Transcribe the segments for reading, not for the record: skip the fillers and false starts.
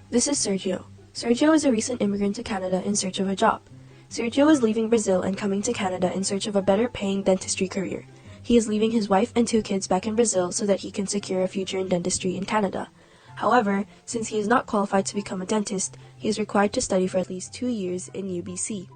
This is Sergio. Sergio is a recent immigrant to Canada in search of a job. Sergio is leaving Brazil and coming to Canada in search of a better paying dentistry career. He is leaving his wife and 2 kids back in Brazil so that he can secure a future in dentistry in Canada. However, since he is not qualified to become a dentist, he is required to study for at least 2 years in UBC.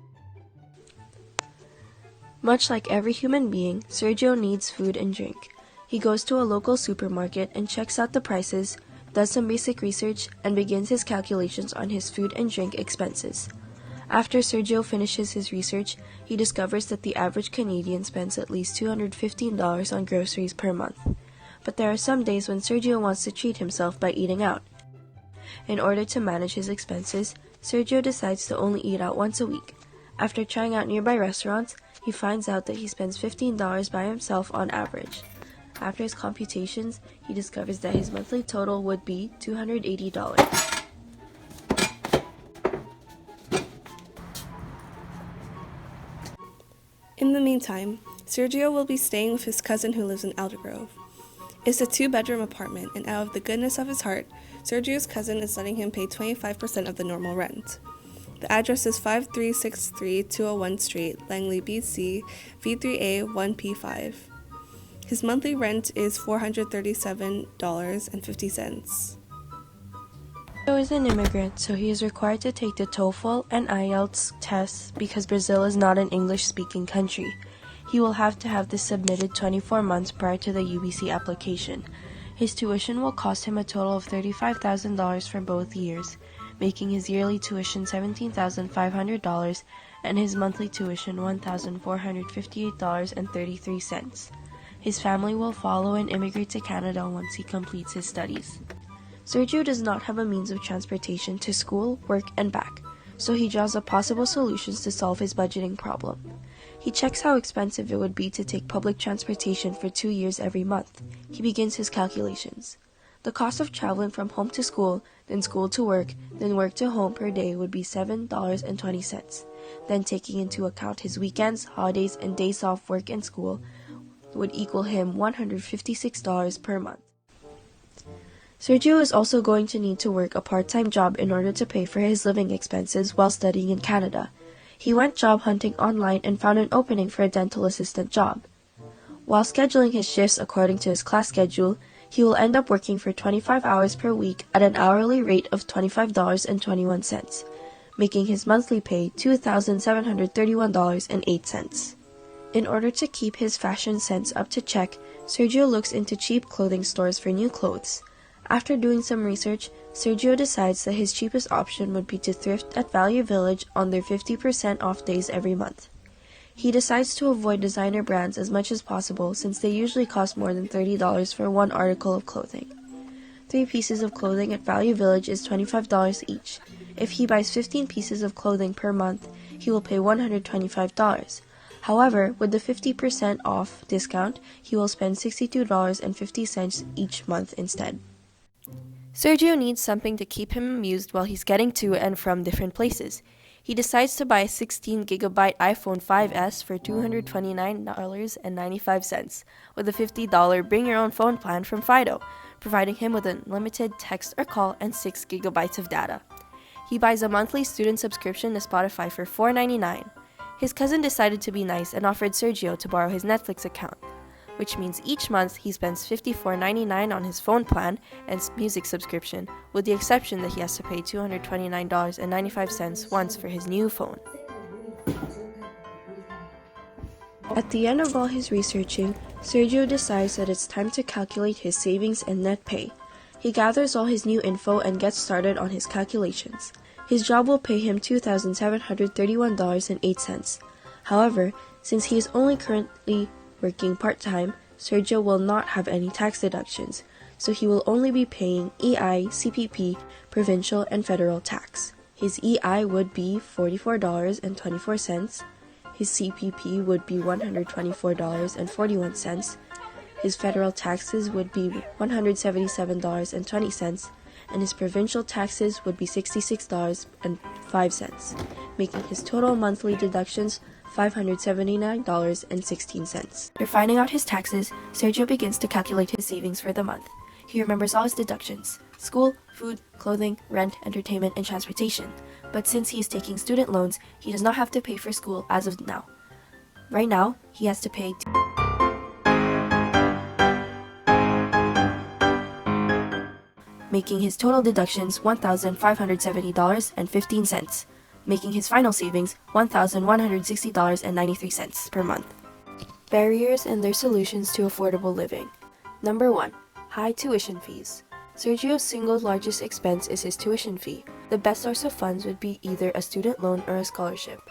Much like every human being, Sergio needs food and drink. He goes to a local supermarket and checks out the prices, does some basic research, and begins his calculations on his food and drink expenses. After Sergio finishes his research, he discovers that the average Canadian spends at least $215 on groceries per month. But there are some days when Sergio wants to treat himself by eating out. In order to manage his expenses, Sergio decides to only eat out once a week. After trying out nearby restaurants, he finds out that he spends $15 by himself on average. After his computations, he discovers that his monthly total would be $280. In the meantime, Sergio will be staying with his cousin who lives in Aldergrove. It's a 2-bedroom apartment, and out of the goodness of his heart, Sergio's cousin is letting him pay 25% of the normal rent. The address is 5363 201 Street, Langley, BC, V3A 1P5. His monthly rent is $437.50. Sergio is an immigrant, so he is required to take the TOEFL and IELTS tests because Brazil is not an English-speaking country. He will have to have this submitted 24 months prior to the UBC application. His tuition will cost him a total of $35,000 for both years, making his yearly tuition $17,500 and his monthly tuition $1,458.33. His family will follow and immigrate to Canada once he completes his studies. Sergio does not have a means of transportation to school, work, and back, so he draws up possible solutions to solve his budgeting problem. He checks how expensive it would be to take public transportation for 2 years every month. He begins his calculations. The cost of traveling from home to school, then school to work, then work to home per day would be $7.20. Then taking into account his weekends, holidays, and days off work and school would equal him $156 per month. Sergio is also going to need to work a part-time job in order to pay for his living expenses while studying in Canada. He went job hunting online and found an opening for a dental assistant job. While scheduling his shifts according to his class schedule, he will end up working for 25 hours per week at an hourly rate of $25.21, making his monthly pay $2,731.08. In order to keep his fashion sense up to check, Sergio looks into cheap clothing stores for new clothes. After doing some research, Sergio decides that his cheapest option would be to thrift at Value Village on their 50% off days every month. He decides to avoid designer brands as much as possible since they usually cost more than $30 for one article of clothing. 3 pieces of clothing at Value Village is $25 each. If he buys 15 pieces of clothing per month, he will pay $125. However, with the 50% off discount, he will spend $62.50 each month instead. Sergio needs something to keep him amused while he's getting to and from different places. He decides to buy a 16GB iPhone 5S for $229.95 with a $50 bring-your-own-phone plan from Fido, providing him with unlimited text or call and 6GB of data. He buys a monthly student subscription to Spotify for $4.99. His cousin decided to be nice and offered Sergio to borrow his Netflix account, which means each month he spends $54.99 on his phone plan and music subscription, with the exception that he has to pay $229.95 once for his new phone. At the end of all his researching, Sergio decides that it's time to calculate his savings and net pay. He gathers all his new info and gets started on his calculations. His job will pay him $2,731.08. However, since he is only currently working part-time, Sergio will not have any tax deductions, so he will only be paying EI, CPP, provincial, and federal tax. His EI would be $44.24, his CPP would be $124.41, his federal taxes would be $177.20, and his provincial taxes would be $66.05, making his total monthly deductions $579.16. After finding out his taxes, Sergio begins to calculate his savings for the month. He remembers all his deductions: school, food, clothing, rent, entertainment, and transportation. But since he is taking student loans, he does not have to pay for school as of now. Right now, he has to pay making his total deductions $1,570.15, making his final savings $1,160.93 per month. Barriers and their solutions to affordable living. Number 1. High tuition fees. Sergio's single largest expense is his tuition fee. The best source of funds would be either a student loan or a scholarship.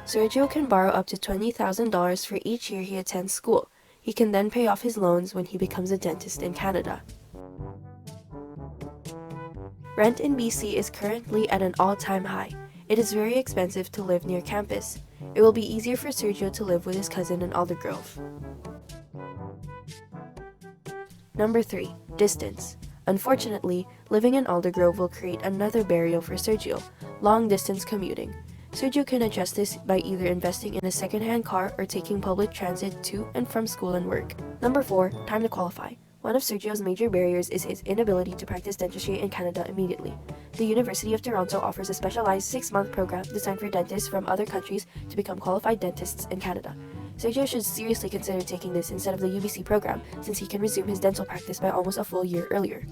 Sergio can borrow up to $20,000 for each year he attends school. He can then pay off his loans when he becomes a dentist in Canada. Rent in BC is currently at an all-time high. It is very expensive to live near campus. It will be easier for Sergio to live with his cousin in Aldergrove. Number 3. Distance. Unfortunately, living in Aldergrove will create another barrier for Sergio: long-distance commuting. Sergio can adjust this by either investing in a second-hand car or taking public transit to and from school and work. Number 4. Time to qualify. One of Sergio's major barriers is his inability to practice dentistry in Canada immediately. The University of Toronto offers a specialized 6-month program designed for dentists from other countries to become qualified dentists in Canada. Sergio should seriously consider taking this instead of the UBC program, since he can resume his dental practice by almost a full year earlier.